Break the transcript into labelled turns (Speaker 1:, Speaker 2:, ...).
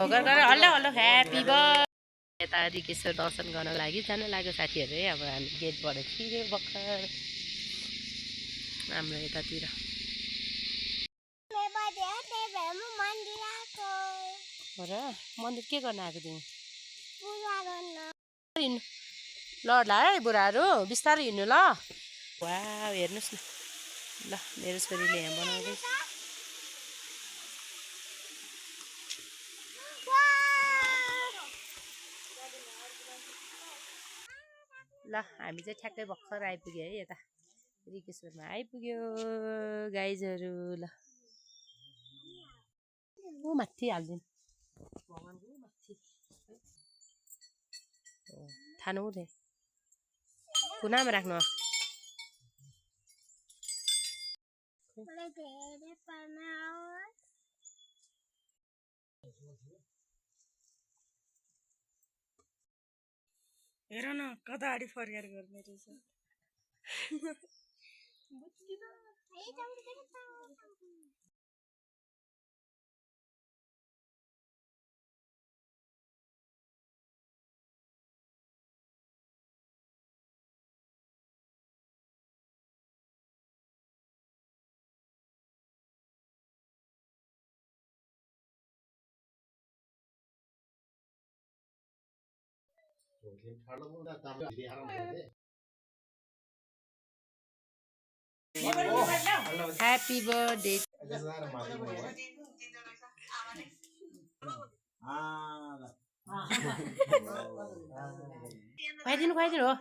Speaker 1: Hello hello happy birthday यता रिकेश्वर दर्शन गर्नको लागि जान लाग्यो साथीहरू है अब हामी गेटबाट छिर्यो भर्खर हाम्रो यतातिर र मन्दिर के गर्न आएको तिमी हिँड्नु ल ल है बुढाहरू बिस्तारै हिँड्नु ल वा हेर्नुहोस् न ल मेरो छोरीले यहाँ बनाउँदैछ ल हामी चाहिँ ठ्याक्कै भर्खर आइपुग्यो है यता रिकेश्वरमा आइपुग्यो गाइजहरू ल ऊ माथि हालिदिनु थाहा हुँदै कुनामा राख्नु हेर न कता अगाडि फर्केर गर्ने रहेछ Happy birthday. Quay đi, quay đi rồi.